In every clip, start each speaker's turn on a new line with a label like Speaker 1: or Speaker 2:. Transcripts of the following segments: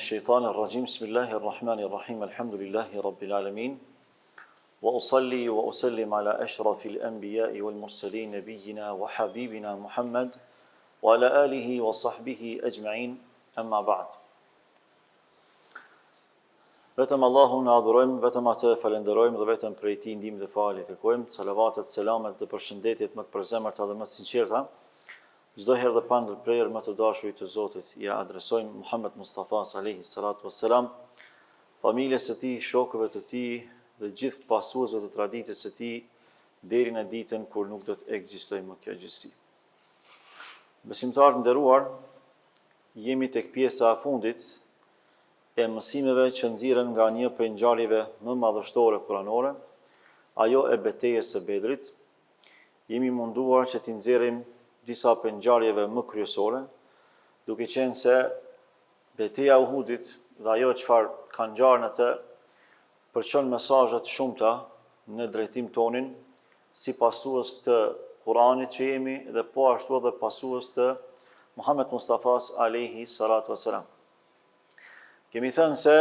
Speaker 1: الشيطان الرجيم بسم الله الرحمن الرحيم الحمد لله رب العالمين وأصلي وأسلم على أشرف الأنبياء والمرسلين نبينا وحبيبنا محمد وعلى آله وصحبه أجمعين أما بعد. Vetëm Allahun e adhurojmë, vetëm atë falenderojmë dhe vetëm prej tij ndihmë dhe falje kërkojmë. Salavatet, selamet dhe përshëndetjet më të përzemërta dhe më të sinqerta, çdo herë dhe pa ndërprerje më të dashurit të Zotit, ja adresojmë Muhammed Mustafa alayhi salatu wassalam, familjes së tij, shokëve të tij dhe gjithë pasuesve të traditës së tij deri në ditën kur nuk do të ekzistojë më kjo gjësi. Besimtarë të nderuar, jemi tek pjesa e fundit e mësimeve që nxirren nga një prej ngjarjeve më madhështore kuranore, ajo e betejës së Bedrit. Jemi munduar që t'i nxjerrim disa prej ngjarjeve më kryesore, duke qenë se betejë e Uhudit dhe ajo çfarë ka ngjarë në të përçon mesazhe të shumta në drejtim tonin, si pasues të Kuranit që jemi dhe po ashtu edhe pasues të Muhammed Mustafas alayhi salatu wassalam. Kemi thënë se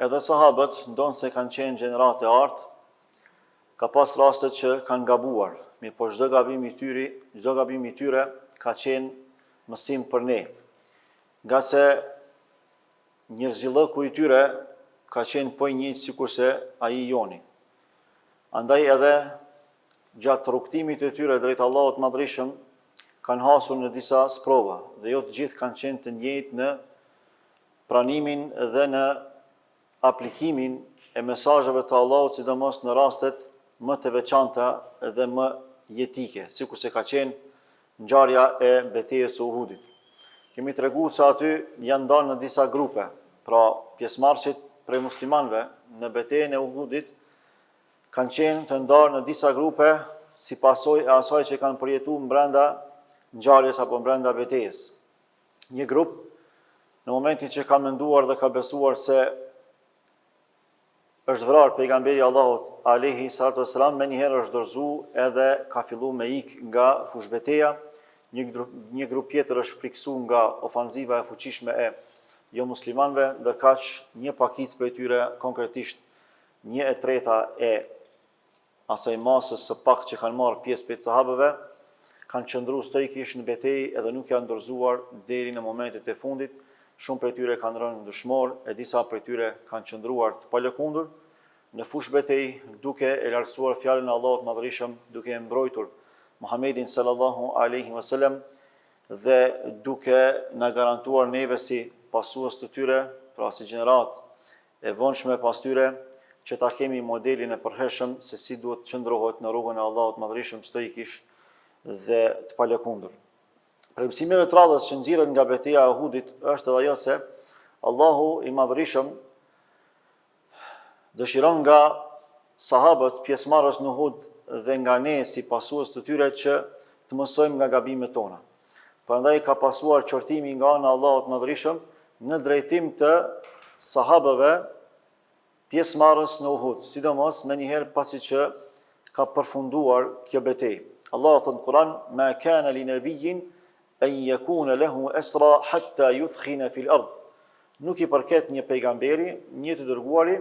Speaker 1: edhe sahabët, ndonë se kanë qenë gjenerat e artë, ka pas rastet që kanë gabuar, mirë po çdo gabim i tyre ka qenë mësim për ne, nga se njerëzillëku i tyre ka qenë po i njëjtë sikurse ai joni. Andaj edhe gjatë rrugtimit të tyre drejt Allahut Madhreshëm kanë hasur në disa sprova dhe jo të gjithë kanë qenë të njëjtë në pranimin dhe në aplikimin e mesazheve të Allahut, sidomos në rastet më të veçanta dhe më jetike, sikurse ka qenë ngjarja e betejës së Uhudit. Kemi treguar se aty janë ndarë në disa grupe, pra pjesëmarrësit prej muslimanëve në betejën e Uhudit kanë qenë të ndarë në disa grupe si pasojë e asaj që kanë përjetuar brenda ngjarjes apo brenda betejës. Një grup në momentin që ka menduar dhe ka besuar se është vrarë pejgamberi Allahut alayhi salatu wassalam, me njëherë është dorëzu edhe ka fillu me ik nga fushbeteja, një grup tjetër është friksu nga ofanziva e fuqishme e jo muslimanëve, ndërkaq një pakicë prej tyre, konkretisht 1/3 e asaj masës së pak që kanë marrë pjesë prej sahabëve, kanë qëndruar stoikisht në betejë edhe nuk janë dorëzuar deri në momentet e fundit. Shumë prej tyre kanë rënë dëshmor, e disa prej tyre kanë qëndruar të palëkundur në fushë betejë, duke e lartësuar fjalën e Allahut Madhreshëm, duke e mbrojtur Muhammedin sallallahu alaihi wasallam dhe duke na garantuar neve si pasues të tyre, pra si gjenerat e vonshme pas tyre, që ta kemi modelin e përhershëm se si duhet të qëndrohet në rrugën e Allahut Madhreshëm stoikisht dhe të palëkundur. Prej mësimeve të radhës që nxirren nga betejë e Uhudit është edhe ajo se Allahu i Madhreshëm dëshiron nga sahabët pjesëmarrës në Uhud dhe nga ne si pasues të tyre që të mësojmë nga gabimet tona. Prandaj ka pasuar qortimi nga ana e Allahut Madhreshëm në drejtim të sahabëve pjesëmarrës në Uhud, sidomos me njëherë pasi që ka përfunduar kjo betejë. Allahu thot në Kur'an: "Ma kana li nabiyyin an yakuna lahu asra hatta yuthkhina fil ard." Nuk i përket një pejgamberi, një të dërguari,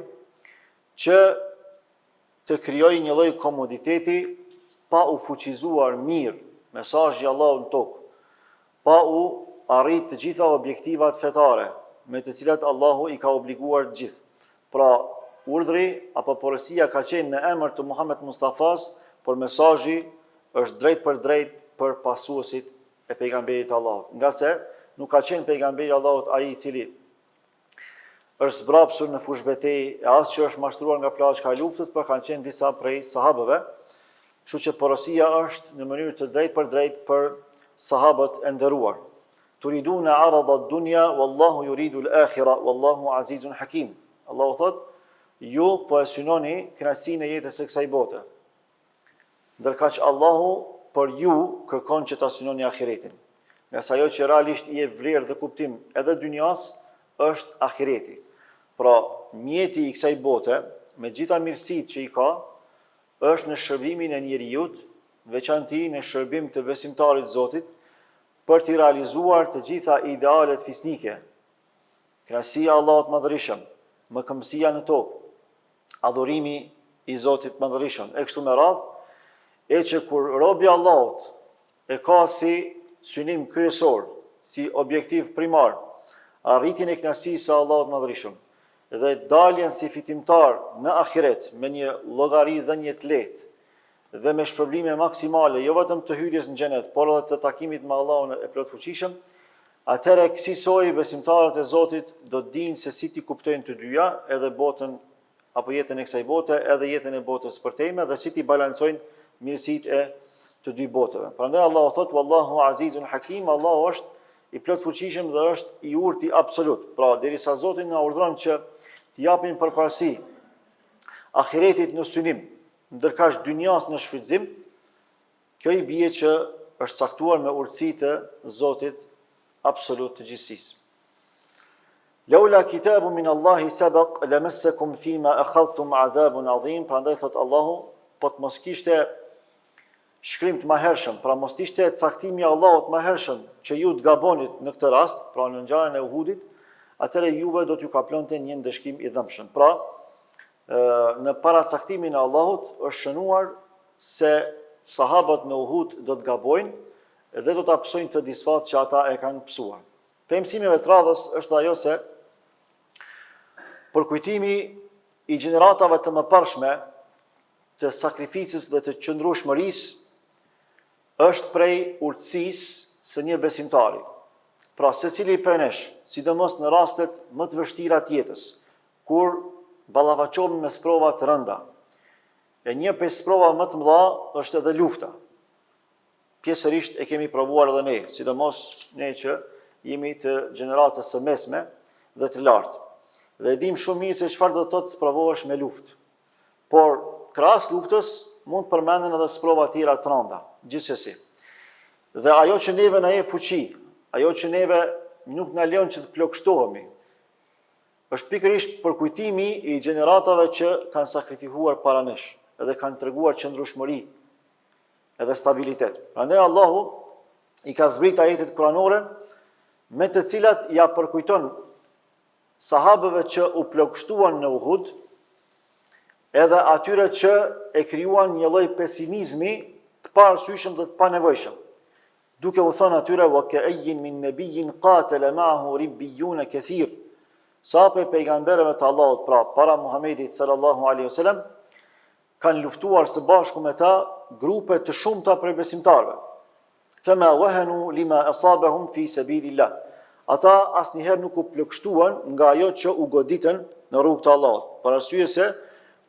Speaker 1: që të krijojë një lloj komoditeti pa u fuqizuar mirë mesazhi i Allahut në tokë, pa u arrit të gjitha objektivat fetare me të cilat Allahu i ka obliguar të gjithë. Pra, urdhri apo porosia ka qenë në emër të Muhammed Mustafas, por mesazhi është drejt për pasuesit e pejgamberit Allahut. Nga se nuk ka qenë pejgamberi Allahut ai i cili është zbrapsur në fushbetejë, e as që është mashtruar nga plaçka e luftës, por kanë qenë disa prej sahabëve. Kështu që porosia është në mënyrë të drejtë për sahabët e nderuar. Turiduna arada ad-dunya wallahu yuridu al-akhirah wallahu azizun hakim. Allahu thot: ju po e synoni kënaqësinë e jetës së kësaj bote, ndërkaq Allahu për ju kërkon që ta synoni ahiretin. Nga sa ajo që realisht i e vlerë dhe kuptim edhe dynjas është ahireti. Pra, mjeti i kësaj bote, me gjitha mirësitë që i ka, është në shërbimin e njerëzit, veçanti në shërbim të besimtarit Zotit, për t'i realizuar të gjitha idealet fisnike Kënaqësia e Allahut Madhërisëm, mëkëmësia në tokë, adhurimi i Zotit Madhërisëm, e kështu me radhë, e që kur robi Allahut e ka si synim kryesor, si objektiv primar, arritjen e kënaqësisë së Allahut Madhërisëm dhe daljen si fitimtar në ahiret me një llogari dhënie të lehtë dhe me shpërblime maksimale, jo vetëm të hyrjes në xhenet, por edhe të takimit me Allahun e plotfuqishëm, atëherë kësaj besimtarët e Zotit do të dinë se si ti kuptojnë të dyja, edhe botën apo jetën e kësaj bote, edhe jetën e botës përtejme, dhe si ti balancojnë mirësitë e të dy botëve. Prandaj Allahu thot: "Wallahu azizun hakim", Allahu është i plotfuqishëm dhe është i urtë absolut. Pra, derisa Zoti na urdhëron që t'i japim përparësi ahiretit në synim, ndërkaq dynjas në shfrytëzim, kjo i bie që është caktuar me urtësi të Zotit absolut të gjithësisë. Laula kitabun min Allahi sabaq lamassakum fima akhadhtum adhabun adhim, prandaj thot Allahu, po të mos kishte shkrim të mëhershëm, pra mos ishte caktimi i Allahut mëhershëm që ju të gabonit në këtë rast, pra në ngjarjen e Uhudit, atëherë juve do t'ju kaplonte një ndëshkim i dhëmshëm. Pra, në paracaktimin e Allahut është shënuar se sahabët në Uhud do të gabojnë dhe do të pësojnë të disfat që ata e kanë pësuar. Për mësimeve të radhës është ajo se përkujtimi i gjeneratave të mëparshme të sakrificës dhe të qëndrueshmërisë është prej urtësisë së një besimtari. Pra, secili prej nesh, sidomos në rastet më të vështira të jetës, kur ballafaqohemi me sprova të rënda. E një prej sprovave më të mëdha është edhe lufta. Pjesërisht e kemi provuar edhe ne, sidomos ne që jemi të gjeneratës së mesme dhe të lartë. Dhe dim shumë mirë se çfarë do të thotë sprovohesh me luftë. Por krahas luftës mund të përmenden edhe sprova të tjera të rënda, gjithsesi. Dhe ajo që neve na jep fuqi, ajo që neve nuk na lejon që të plagështohemi, është pikërisht përkujtimi i gjeneratave që kanë sakrifikuar para nesh, edhe kanë treguar qëndrueshmëri edhe stabilitet. Prandaj Allahu i ka zbrit ajetet kuranore me të cilat ja përkujton sahabëve që u plagështuan në Uhud, edhe atyre që e krijuan një lloj pesimizmi të parësyeshëm dhe të panevojshëm, duke u thënë atyre: "Wa ka'ayyin min nabiyyin qatala ma'ahu ribbiyun kathir." Sa për pejgamberëve të Allahut, pra para Muhamedit sallallahu alaihi wasallam, kanë luftuar së bashku me ta grupe të shumta prej besimtarëve. Fama wahanu lima asabahum fi sabilillah. Ata asnjëherë nuk u plagështuan nga ajo që u goditën në rrugt të Allahut. Për arsye se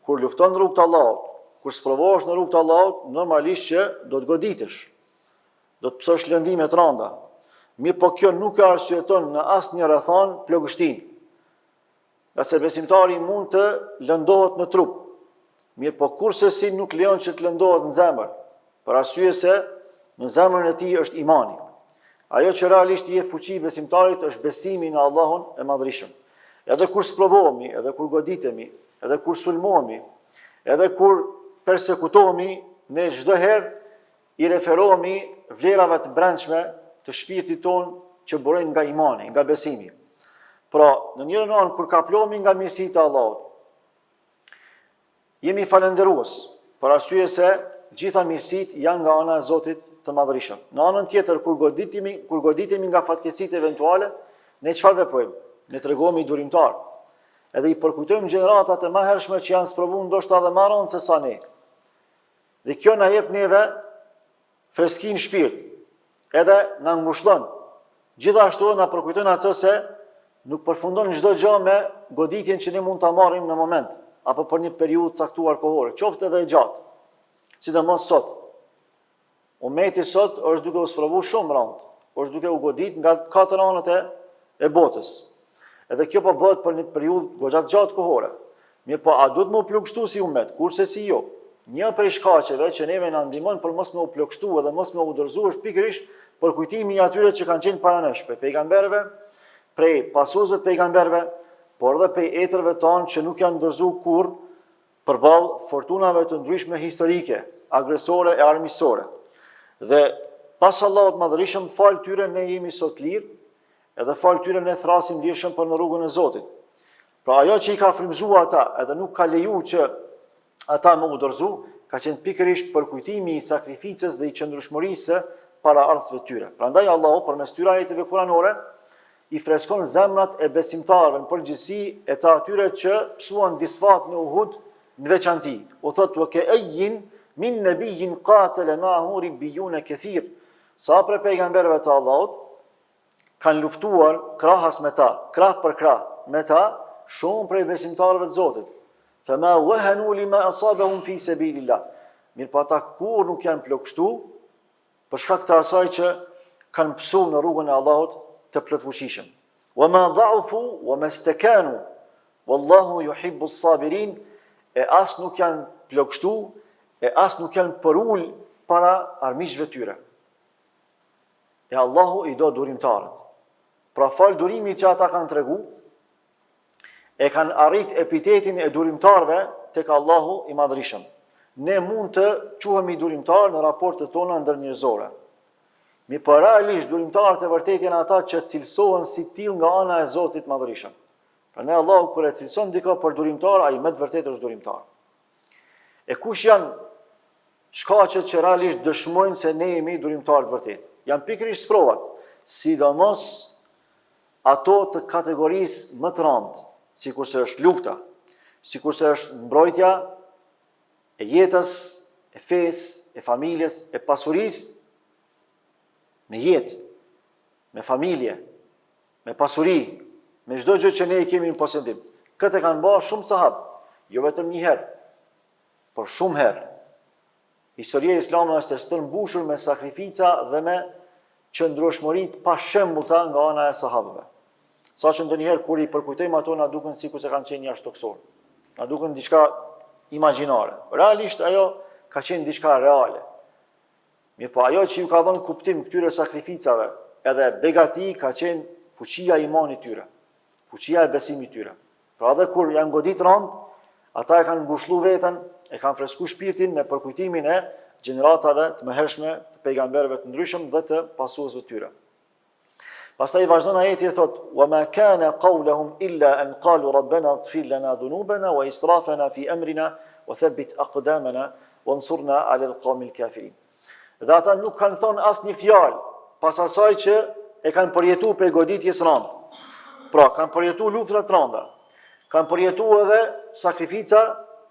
Speaker 1: kur lufton në rrugt të Allahut, kur sprovohesh në rrugt të Allahut, normalisht që do të goditesh. Do të pësosh lëndime të rënda. Mirë, po kjo nuk e arsyeton në asnjë rrethon plagështinë. Nëse besimtari mund të lëndohet në trup, mirë, po kurse si nuk lejon që të lëndohet në zemër, për arsye se në zemrën e tij është imani. Ajo që realisht i jep fuqi besimtarit është besimi në Allahun e Madhërisëm. Edhe kur sprovohemi, edhe kur goditemi, edhe kur sulmohemi, edhe kur persekutohemi, ne çdo herë i referohemi vlerave të brendshme të shpirtit tonë që burojnë nga imani, nga besimi. Pra, në njërin anë kur kaplohemi nga mirësitë e Allahut, jemi falënderues, për arsye se gjitha mirësitë janë nga ana e Zotit të Madhërisëm. Në anën tjetër, kur goditemi nga fatkeqësitë eventuale, ne çfarë veprojmë? Ne tregohemi durimtar. Edhe i përkujtojmë gjeneratat e mëhershme që janë sprovuar ndoshta edhe më rënd se sa ne. Dhe kjo na jep neve freskinë shpirt, edhe na ngushëllon. Gjithashtu na përkujton atë se nuk përfundon çdo gjë me goditjen që ne mund ta marrim në moment, apo për një periudhë caktuar kohore, qoftë edhe e gjatë. Sidomos sot. Ummeti sot është duke u sprovuar shumë rënd, është duke u godit nga 4 anët e botës. Edhe kjo po bëhet për një periudhë goxha të gjatë kohore. Mirë, po a duhet më u plagështu si ummet, kurse si jo? Një prej shkaqeve që neve na ndihmon për mos më u plagështu edhe mos më u udhëzuar është pikërisht përkujtimi i atyre që kanë qenë para nesh, prej pejgamberëve, prej pasuesve të pejgamberëve, por edhe prej etërve tonë që nuk janë ndërzuar kurrë përballë fortunave të ndryshme historike, agresore e armiqësore. Dhe pas Allahut Madhërisëm, fal tyre ne jemi sot lirë, edhe falë tyre ne thrasim ndjeshëm për në rrugën e Zotit. Pra ajo që i ka frymëzuar ata, edhe nuk ka leju që ata më udhërzu, ka qenë pikërisht përkujtimi i sakrificës dhe i qëndrueshmërisë para ardhësve tyre. Prandaj Allahu përmes këtyre ajeteve kuranore i freskon zemrat e besimtarëve në përgjithësi e të atyre që psuan disfat në Uhud në veçanti. U thotë wa ka'ayyin min nabiyyin qatala ma'ahu ribbiyun kathir. Sa për pejgamberëve të Allahut kanë luftuar krahas me ta, krah për krah me ta, shumë prej besimtarëve të Zotit. Fama wahanu lima asabahum fi sabilillah. Mirë po ata kur nuk janë plagështu për shkak të asaj që kanë pësuar në rrugën e Allahut të plotfuqishëm. Wa ma da'ufu wa mastakanu wallahu yuhibbu as-sabirin. E as nuk janë plagështu, e as nuk janë përul para armiqve tyre. E Allahu i do durimtarët. Pra fal durimit që ata kanë tregu, e kanë arrit epitetin e durimtarëve tek Allahu i Madhërisëm. Ne mund të quhemi durimtar në raportet tona ndërnjerëzore. Mi për realisht durimtarët e vërtet janë ata që cilësohen si till nga ana e Zotit Madhërisëm. Prandaj Allahu kur e cilëson dikë për durimtar, ai më të vërtetë është durimtar. E kush janë shkaqet që realisht dëshmojnë se ne jemi durimtar të vërtet? Janë pikërisht provat, sidomos ato të kategorisë më të rëndë, sikurse është lufta, sikurse është mbrojtja e jetës, e fesë, e familjes, e pasurisë, me jetë, me familje, me pasuri, me çdo gjë që ne i kemi në posedim. Këtë kanë bërë shumë sahabë, jo vetëm një herë, por shumë herë. Historia e Islamit është e stërmbushur me sakrifica dhe me qëndrueshmëri të pashembullta nga ana e sahabëve. Saqë ndonjëherë kur i përkujtojmë ato na duken sikur se kanë qenë jashtëtoksor. Na duken diçka imagjinare. Realisht ajo ka qenë diçka reale. Mirë po ajo që ju ka dhënë kuptim këtyre sakrificave, edhe begati ka qenë fuqia e imanit tyre, fuqia e besimit tyre. Pra edhe kur janë godit rënd, ata e kanë mbushlu veten, e kanë fresku shpirtin me përkujtimin e gjeneratave të mëhershme të pejgamberëve të ndryshëm dhe të pasuesve të tyre. Pastaj vazhdon ajeti e thot: "Wa ma kana qawluhum illa an qalu rabbana ighfir lana dhunubana wa israfana fi amrina wa thabbit aqdamana wansurna 'ala al-qawmi al-kafirin." Dhe ata nuk kanë thonë asnjë fjalë pas asaj që e kanë përjetuar për goditjes rënd. Pra, kanë përjetuar luftra të rënda, kanë përjetuar edhe sakrifica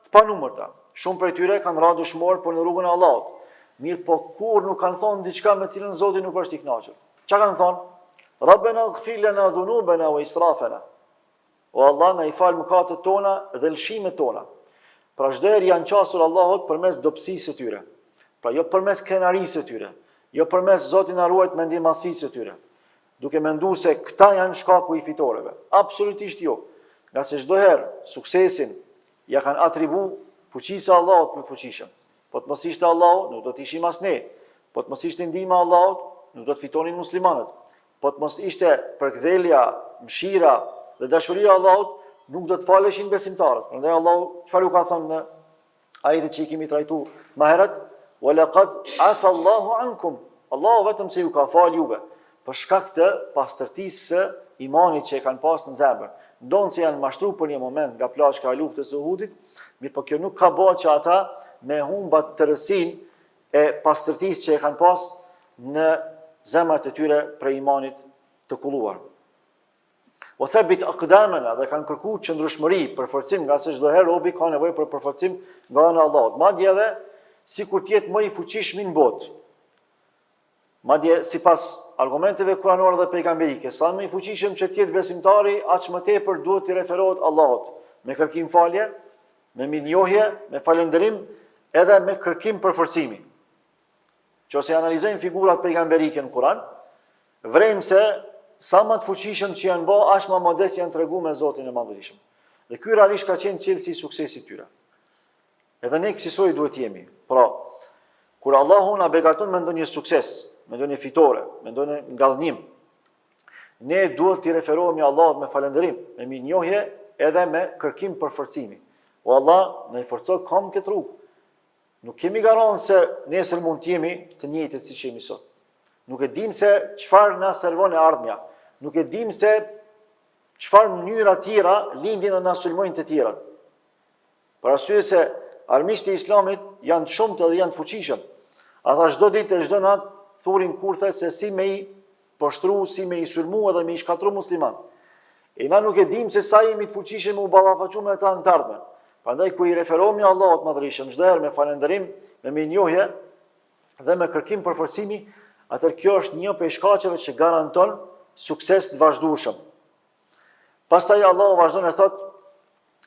Speaker 1: të panumërta. Shumë prej tyre kanë rënë dëshmor për në rrugën e Allahut. Mirë po kur nuk kanë thonë diçka me cilën Zoti nuk është i kënaqur. Çka kanë thonë? Rabbana ighfir lana dhunubana wa israfana. O Allah, na i fal mëkatet tona dhe lëshimet tona. Pra çdo herë janë qasur Allahut përmes dobësisë së tyre. Pra jo përmes krenarisë së tyre, jo përmes Zoti na ruajt me ndihmësisë së tyre. Duke menduar se këta janë shkaku i fitoreve. Absolutisht jo. Nga se çdo herë suksesin ja kanë atribu fuqisë Allahut më fuqishëm. Po të mos ishte Allahu, nuk do të ishim as ne. Po të mos ishte ndihma e Allahut, nuk do të fitonin muslimanët. Po të mos ishte përkthelja, mëshira dhe dashuria e Allahut, nuk do të faleshin besimtarët. Prandaj Allahu çfarë u ka thënë në ajetin që i kemi trajtuar më herët? "Wa laqad afa Allahu ankum." Allahu vetëm se ju ka fal juve për shkak të pastërtisë së imanit që e kanë pasur në zemër. Ndonë se janë mashtruar për një moment nga plashka e luftës së Uhudit, mirë po kjo nuk ka bërë që ata me humbat tërësinë e pastërtisë që e kanë pas në zemrat e tyre për imanit të kulluar. O thabit aqdamana, dhe kanë kërkuar qëndrueshmëri, përforcim, nga se çdo herë robi ka nevojë për përforcim nga ana e Allahut. Madje edhe sikur të jetë më i fuqishëm në botë. Madje sipas argumenteve kuranore dhe pejgamberike, sa më i fuqishëm që të jetë besimtari, aq më tepër duhet të referohet Allahut, me kërkim falje, me mirënjohje, me falënderim, edhe me kërkim përforcimi. Qose analizojmë figurat pejgamberike në Kur'an, vrejmë se sa më të fuqishëm që janë bë, aq më modest janë treguar me Zotin e Madhërisëm. Dhe ky realisht ka qenë cilësi i suksesit tyre. Edhe ne kësaj duhet jemi. Pra, kur Allahu na begaton me ndonjë sukses, me ndonjë fitore, me ndonjë ngadhnim, ne duhet t'i referohemi Allahut me falënderim, me mirënjohje edhe me kërkim përforcimi. O Allah, na i forco kam këtë rrugë. Nuk kemi garantë se nesër mund të jemi të njëjtit siç jemi sot. Nuk e dim se çfarë na servon e ardhmja. nuk e dim se çfarë mënyra tjera lindin dhe na sulmojnë të tjerat. Për arsye se armiqtë e Islamit janë të shumtë dhe janë të fuqishëm. Ata çdo ditë e çdo natë thurin kurthe se si me i poshtru, si me i sulmu edhe me i shkatru musliman. E na nuk e dim se sa jemi të fuqishëm u ballafaqu me ta në të ardhmen. Prandaj kur i referohemi Allahut Madhërisëm çdo herë me falënderim, me mirënjohje dhe me kërkim përforcimi, atëherë kjo është një prej shkaqeve që garanton sukses të vazhdueshëm. Pastaj Allahu vazhdon e thotë: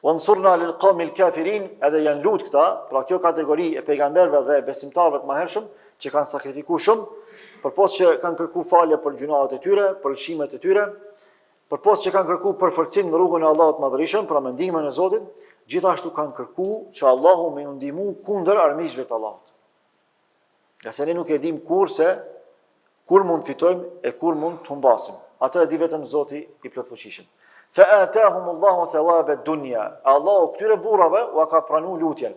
Speaker 1: "Wansurna lil qawmil kafirin", edhe janë lut këta, pra kjo kategori e pejgamberëve dhe besimtarëve të mëhershëm që kanë sakrifikuar shumë, përpos që kanë kërkuar falje për gjunahet e tyre, për lëshimet e tyre, përpos që kanë kërkuar përforcim në rrugën e Allahut Madhërisëm, pra me ndihmën e Zotit, gjithashtu kanë kërkuar që Allahu me u ndihmu kundër armiqve të Allahut. Nga se ne nuk e dim kur mund fitojmë e kur mund të humbasim. Atë e di vetëm Zoti i plotfuqishëm. Fa atahumullahu thawaba ad-dunya. Allahu këtyre burrave u ka pranuar lutjen.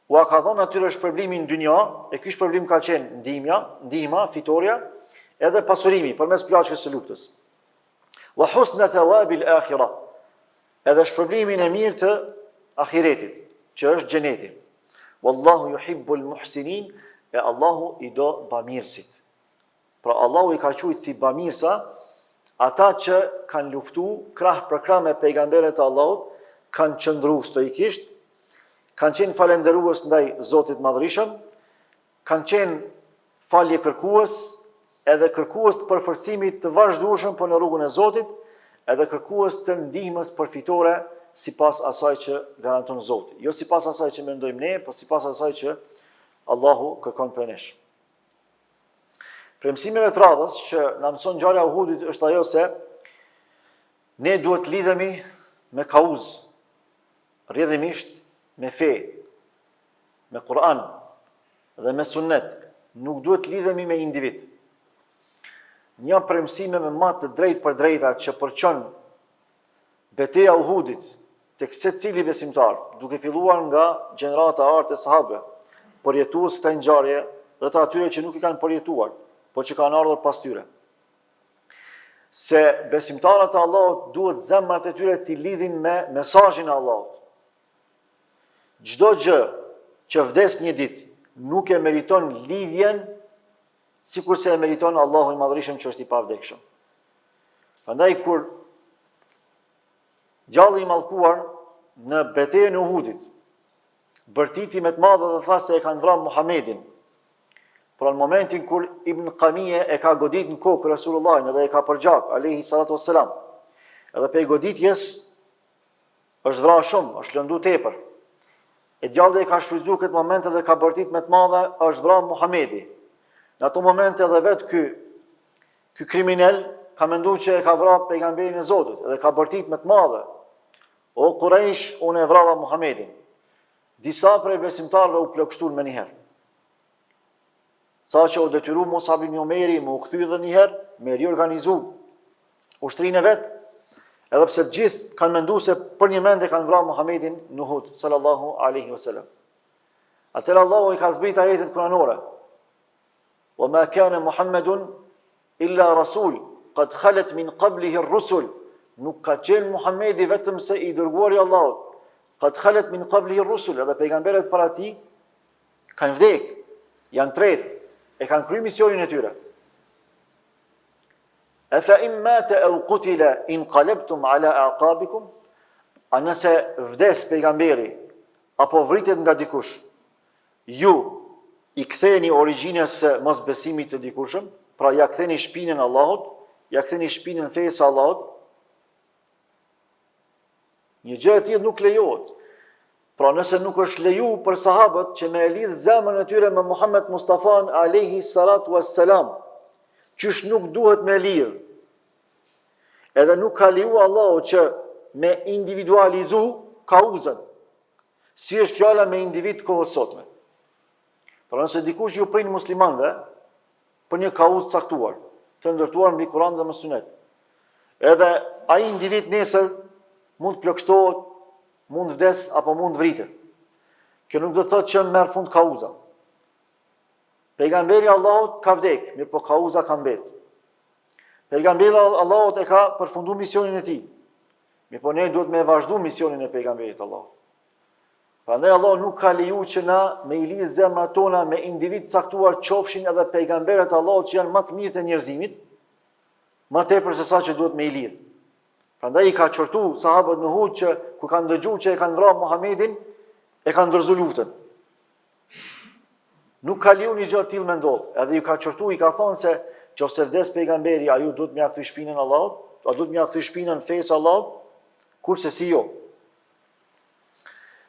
Speaker 1: U ka dhënë atyre shpërblimin në dynja, e ky shpërblim ka qenë ndihma, fitoria, edhe pasurimi përmes plaçkës së luftës. Wa husna thawabil akhirah. Edhe shpërblimin e mirë të ahiretit, që është xheneti. Wallahu yuhibbul muhsinin, e Allahu i do bamirësit. Pra Allahu i ka quajtur si bamirësa ata që kanë luftu krah për krah me pejgamberet e Allahut, kanë qëndruar stoikisht, kanë qenë falënderues ndaj Zotit Madhërisëm, kanë qenë falje kërkues, edhe kërkues të përforcimit të vazhdueshëm për në rrugën e Zotit, edhe kërkues të ndihmës përfitore sipas asaj që garanton Zoti. Jo sipas asaj që mendojmë ne, por sipas asaj që Allahu kërkon për nesh. Për mësimeve të radhës që na mëson ngjarja e Uhudit është ajo se ne duhet të lidhemi me kauz, rrjedhimisht me fe, me Kur'an dhe me sunnet, nuk duhet të lidhemi me individ. Një prej mësimeve më të drejtë për drejta që përçon betejë e Uhudit tek secili besimtar, duke filluar nga gjenerata e artë e sahabëve, përjetues të ngjarje dhe të atyre që nuk i kanë përjetuar, por që kanë ardhur pas tyre. Se besimtarët e Allahut duhet zemrat e tyre t'i lidhin me mesazhin e Allahut. Çdo gjë që vdes një ditë nuk e meriton lidhjen sikurse e meriton Allahu i Madhërisëm që është i pavdekshëm. Prandaj kur djalli i mallkuar në betejën e Uhudit bërtiti me të madhe dhe tha se e kanë vrarë Muhamedin. Pra në momentin kur Ibn Qamije e ka godit në kokë Resulullahin edhe e ka përgjak, alayhi salatu wassalam, edhe pe goditjes është vrarë shumë, është lëndu tepër. E djalli e ka shfrytzuar këtë moment edhe ka bërtit me të madhe, është vrarë Muhamedi. Në ato momente edhe vetë ky kriminal ka menduar që e ka vrarë pejgamberin e Zotit, edhe ka bërtit me të madhe. O Quraysh, unë e vrava Muhamedin. Disa prej besimtarëve u plagështuan më njëherë. Sa që u detyru Musab ibn Umeri më u kthy edhe njëherë, me riorganizu ushtrinë e vetë, edhe pse të gjithë kanë menduar se për një mend e kanë vrarë Muhamedin në Uhud sallallahu alaihi wasallam. Atëherë Allahu i ka zbritur ajetet kuranore. Wa ma kana Muhammedun illa rasul qad khalat min qablihi ar-rusul. Nuk ka qenë Muhamedi vetëm se i dërguari i Allahut. Qad khalat min qablihi ar-rusul, edhe pejgamberët para tij kanë vdekur, janë tretë, e kanë kryer misionin e tyre. Afa in mata aw qutila inqalabtum ala aqabikum? A nëse vdes pejgamberi apo vritet nga dikush, ju i ktheni origjinës së mosbesimit të dikushëm, pra ja ktheni shpinën Allahut, ja ktheni shpinën fesë Allahut. Një gjë e tillë nuk lejohet. Pra nëse nuk është leju për sahabët që me e lidh zemrën e tyre me Muhammed Mustafan alayhi salatu wassalam, qysh nuk duhet me lidh. Edhe nuk ka leju Allahu që me individualizu kauzën, si është fjala me individ kohës sotme. Pra nëse dikush ju prin muslimanëve për një kauzë caktuar, të ndërtuar mbi Kur'an dhe mbi Sunet, edhe ai individ nesër mund të plagështohet, mund vdes apo mund vritet. Kjo nuk do të thotë që merr fund kauza. Pejgamberi Allahut ka vdek, mirë po kauza ka mbet. Pejgamberi Allahut e ka përfundu misionin e tij. Mi po ne duhet me vazhdu misionin e pejgamberit Allahut. Prandaj Allah nuk ka leju që na me i lidh zemrat tona me individ caktuar, qofshin edhe pejgamberët Allahut që janë më të mirët e njerëzimit, më tepër se sa që duhet me i lidh. Prandaj i ka qortu sahabët në Hud që kur kanë dëgjuar që e kanë vrarë Muhamedin, e kanë ndërzu luftën. Nuk ka leju një gjë të tillë me ndodh. Edhe ju ka qortu, i ka thonë se nëse vdes pejgamberi, a ju duhet m'ia kthy shpinën Allahut? A duhet m'ia kthy shpinën fesë Allahut? Kurse si jo.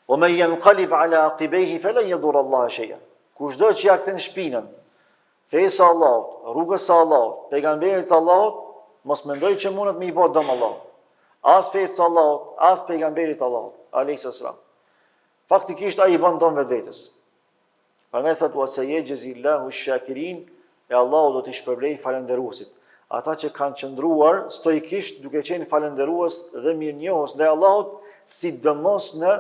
Speaker 1: O me yanqalib ala aqibaihi falan yadur Allah shay'a. Kushdo që ja kthen shpinën fesë Allahut, rrugës së Allahut, pejgamberit Allahut, mos mendoj që mundet me i bë dëm Allahut. As fesë Allahut, as pejgamberit Allahut, alayhis salam. Faktikisht ai i bën dëm vetvetes. Prandaj thotë wa sayajzillahu ash-shakirin, e Allahu do t'i shpërblej falënderuesit. Ata që kanë qëndruar stoikisht duke qenë falënderues dhe mirënjohës ndaj Allahut, sidomos në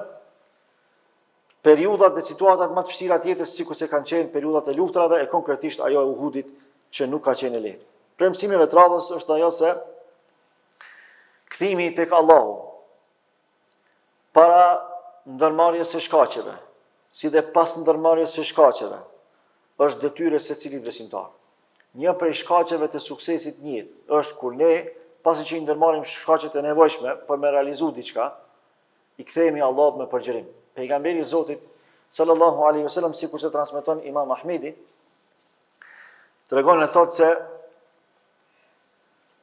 Speaker 1: periudhat dhe situatat më të vështira tjetër, sikur se kanë qenë periudhat e luftrave e konkretisht ajo e Uhudit që nuk ka qenë e lehtë. Për mësimeve të radhës është ajo se kthimi tek Allahu para ndërmarrjes së shkaqeve, si dhe pas ndërmarrjes së shkaqeve, është detyrë e secilit besimtar. Një prej shkaqeve të suksesit në jetë është kur ne, pasi që i ndërmarrim shkaqet e nevojshme për me realizu diçka, i kthehemi Allahut me përgjërim. Pejgamberi i Zotit sallallahu alaihi wasallam, sikur se transmeton Imam Ahmedi, tregon e thotë se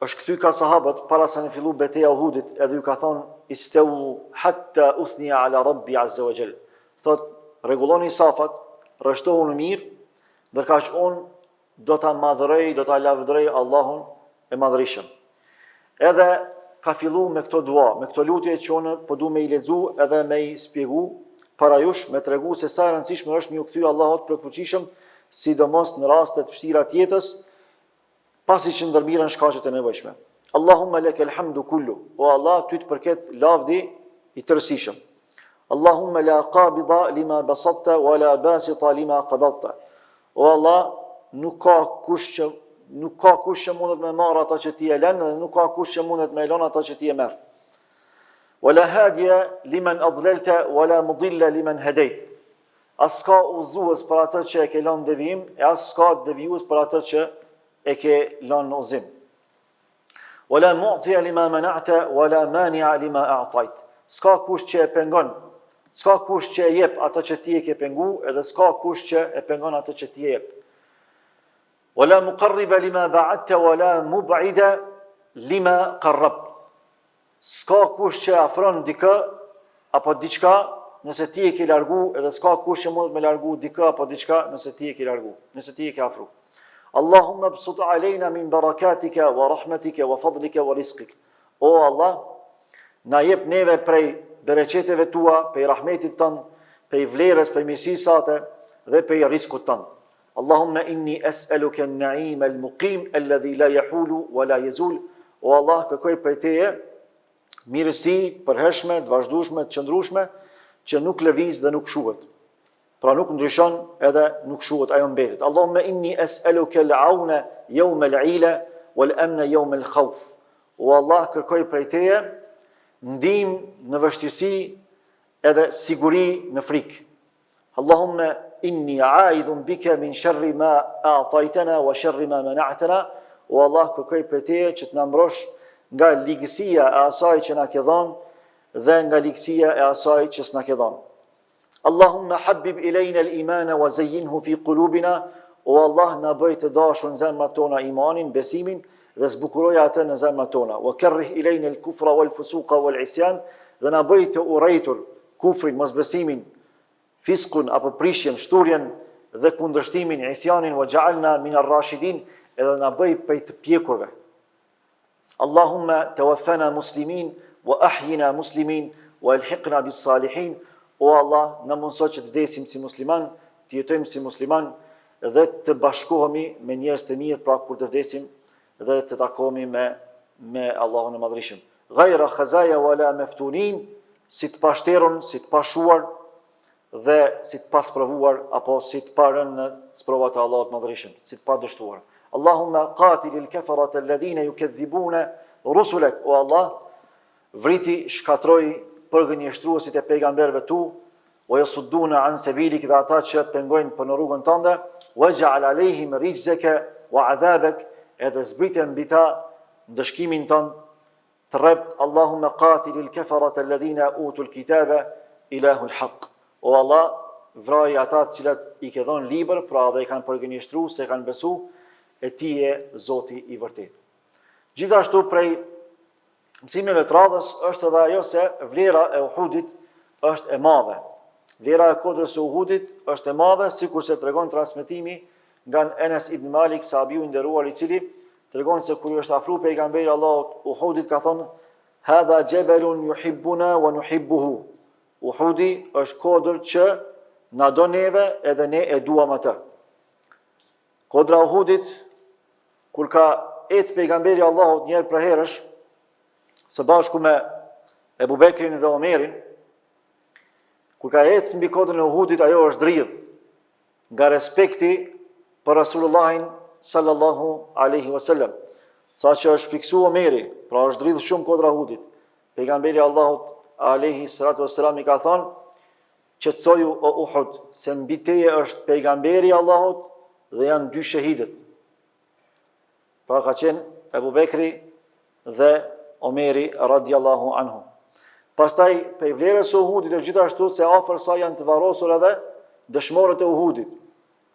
Speaker 1: është kthy ka sahabët para se në fillu betejë e Uhudit, edhe ju ka thonë istawu hatta uthniya ala rabbi azza wa jall. Thotë rregulloni safat, rreshtohuni mirë, ndërkaq unë do ta madhëroj, do ta lavdëroj Allahun e madhërisëm. Edhe ka fillu me këto dua, me këto lutje që unë po du me i lexu edhe me i spjegu para jush, me tregu se sa e rëndësishme është me u kthy Allahut plotfuqishëm, sidomos në raste të vështira të jetës, pasi që ndërmirën shkaqet e nevojshme. Allahumma lakal hamdu kullu, o Allah, ty të përket lavdi i tërësishëm. Allahumma la qabida lima basatta wa la basita lima qabadta. O Allah, nuk ka kush që mundet me marrë ata që ti e lënë, dhe nuk ka kush që mundet me lënë ata që ti e merr. Wala hadiya liman adlalta wala mudilla liman hadait. As ka udhëzues për atë që e ke lënë devijim, e as ka devijues për atë që e ke lënë udhëzim. Wala mu'tiya lima mana'ta wala mani'a lima a'tait. S'ka kush që e pengon, s'ka kush që e jep atë që ti e ke pengu, edhe s'ka kush që e pengon atë që ti e jep. Wala muqarriba lima ba'adta wala mub'ida lima qarrab. S'ka kush që afron dikë apo diçka nëse ti e ke largu, edhe s'ka kush që mund të me largu dikë apo diçka nëse ti e ke largu, nëse ti e ke afru. Allahumma bsut alejna min barakatika wa rahmatika wa fadlika wa rizqik. O Allah, na jep neve prej bereqeteve tua, prej rahmetit tënd, prej vlerës, prej mirësisë sate dhe prej rizkut tënd. Allahumma inni as'aluka an-na'im al-muqim alladhi la yahulu wa la yazul. O Allah, kërkoj prej teje mirësi përhershme, të vazhdueshme, të qëndrueshme, që nuk lëviz dhe nuk shuhet. Pra nuk ndryshon edhe nuk shuhet, ajo mbetet. Allahumma inni as'aluka al-auna yawm al-'ila wal-amna yawm al-khawf. O Allah, kërkoj prej teje ndihmë në vështirësi edhe siguri në frikë. Allahumma inni a'idhun bika min sharri ma a'taytana wa sharri ma mana'tana. O Allah, kërkoj prej teje që të na mbrosh nga ligësia e asaj që na ke dhënë dhe nga ligësia e asaj që s'na ke dhënë. Allahumma habbib ilayna al-imana wa zayyinhu fi qulubina. O Allah, na bëj të dashur në zemrat tona imanin, besimin, dhe zbukuroj atë në zemrat tona. Wa karrih ilayna al-kufra wal-fusuqa wal-isyan. Dhe na bëj të urrejtur kufrin, mosbesimin, fiskun apo prishjen, shturjen dhe kundërshtimin, isyanin, wa ja'alna min ar-rashidin, edhe na bëj prej të pjekurve. Allahumma tawaffana muslimin wa ahyina muslimin wa alhiqna bis salihin. O Allah, na mundëso që të vdesim si musliman, të jetojmë si musliman dhe të bashkohemi me njerëz të mirë, pra kur të vdesim dhe të takohemi me Allahun e Madhërisëm. Ghayra khazaya wala maftunin, si të pashterun, si të pashuar dhe si të pasprovuar apo si të parën në sprovat e Allahut Madhërisht, si të pa dështuar. Allahumma qatilil kafarat alladhina yukadhibuna rusulak, o Allah, vriti, shkatroi përgënjeshtruesit e pejgamberëve tu, wa yasudduna an sabilik, dhe ata që pengojnë për në rrugën tënde, waj'al alehim rijzaka wa adhabak, edhe zbrite mbi ta ndëshkimin tënd të rrept. Allahumma qatilil kafarat alladhina utul kitaba ilahul haq, o Allah, vraj ata të cilat i ke dhënë libër, pra dhe i kanë përgënjeshtruar se kanë besu, e ti e Zoti i vërtet. Gjithashtu prej mësimeve të radhës është edhe ajo se vlera e Uhudit është e madhe. Vlera e kodrës së Uhudit është e madhe, sikur se tregon transmetimi nga Enes ibn Malik, sahabiu i nderuar, i cili tregon se kur i është afruar pejgamberi Allahut Uhudit, ka thonë: "Hadha jabalun yuhibbuna wa nuhibbuhu." Uhudi është kodër që na do neve edhe ne e duam atë. Kodra Uhudit, kur ka ecë pejgamberi Allahut njerë për herësh, së bashku me Ebu Bekrin dhe Omerin, kur ka ecë mbi kodrën e Uhudit, ajo është dridh nga respekti për Rasulullahin sallallahu alaihi wasallam. Sa që është fiksu Omeri, pra është dridh shumë kodra Uhudit, pejgamberi Allahut alaihi salatu wasalam i ka thonë: "Qetësoju o Uhud, se mbi teje është pejgamberi Allahut dhe janë dy shahidët." Pra ka qenë Ebu Bekri dhe Omeri radiallahu anhu. Pastaj pe vlerës së Uhudit është gjithashtu se afër sa janë të varrosur edhe dëshmorët e Uhudit,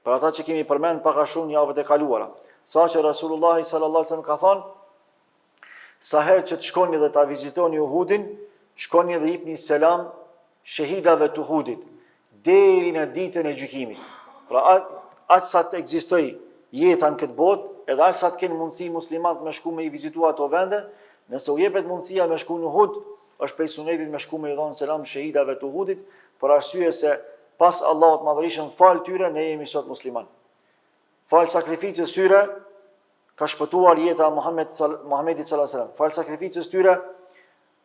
Speaker 1: për ata që kemi përmend pak a shumë javët e kaluara. Sa që Rasulullahi sallallahu alaihi wasallam ka thonë: "Sa herë që të shkoni dhe ta vizitoni Uhudin, shkoni dhe jepni selam shahidave të Uhudit deri në ditën e gjykimit." Pra aq sa të ekzistojë jeta në këtë botë, edhe aq sa të kenë mundësi muslimanët me shku me i vizitua ato vende, nëse u jepet mundësia me shku në Uhud, është prej sunetit me shku me i dhonë selam shahidave të Uhudit, për arsye se pas Allahut Madhërisht fal tyre ne jemi sot musliman. Fal sakrificës tyre ka shpëtuar jeta Muhamedit sallallahu alaihi wasallam. Fal sakrificës tyre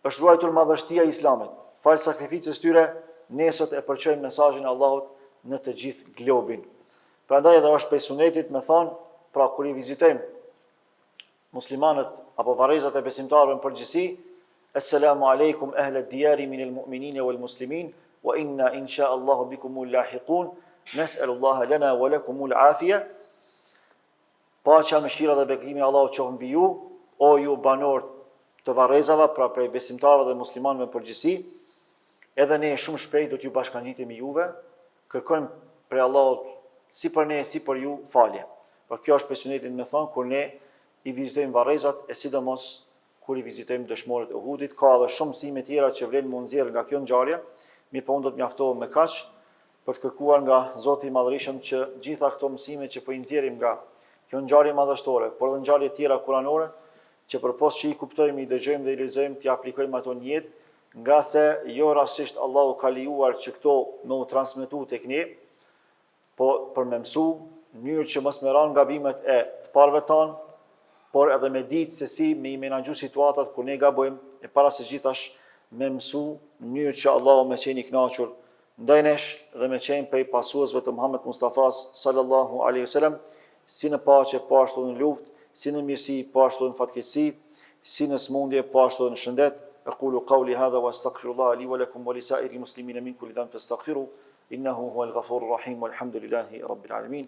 Speaker 1: është ruajtur madhështia e Islamit. Fal sakrificës tyre ne sot e përçojmë mesazhin e Allahut në të gjithë globin. Prandaj edhe është prej sunetit me thonë, pra kur i vizitojmë muslimanët apo varrezat e besimtarëve në përgjithësi: "Assalamu alaikum ahla ad-diyari min al-mu'minina wal-muslimin wa inna insha Allahu bikumul lahiqun. Nes'alullaha lana wa lakumul afiya." Paqja, mëshira dhe bekimi i Allahut qoftë mbi ju, o ju banor të varrezave, pra prej besimtarëve dhe muslimanëve në përgjithësi. Edhe ne shumë shpejt do t'ju bashkangjitemi juve, kërkojmë prej Allahut si për ne si për ju falje. Por kjo është sunetin me thonë kur ne i vizitojmë varrezat, e sidomos kur i vizitojmë dëshmorët e Uhudit. Ka edhe shumë mësime tjera që vlen mund nxjerr nga kjo ngjarje, mirë po unë do të mjaftohem me kaq për të kërkuar nga Zoti i Madhërisht që gjitha këto mësime që po i nxjerrim nga kjo ngjarje madhështore, por edhe ngjarje tjera kuranore, që përpos që i kuptojmë, i dëgjojmë dhe i lexojmë, t'i aplikojmë ato në jetë, nga se jo rastisht Allahu ka lejuar që këto me u transmetu tek ne, po për me mësu, në mënyrë që mos me ranë gabimet e të parëve tanë, por edhe me ditë se si me i menaxhu situatat kur ne gabojmë, e para se gjithash me mësu në mënyrë që Allahu me qenë i kënaqur ndaj nesh dhe me qenë prej pasuesve të Muhammed Mustafas sallallahu alaihi wasallam, si në paqe po ashtu në luftë, si në mirësi po ashtu në fatkeqësi, si në smundje po ashtu në shëndet. Aqulu qawli hadha wa astaghfirullaha li wa lakum wa li sa'iril muslimina min kulli dhanbin fastaghfiruhu innahu huwal ghafurur rahim walhamdulillahi rabbil alamin.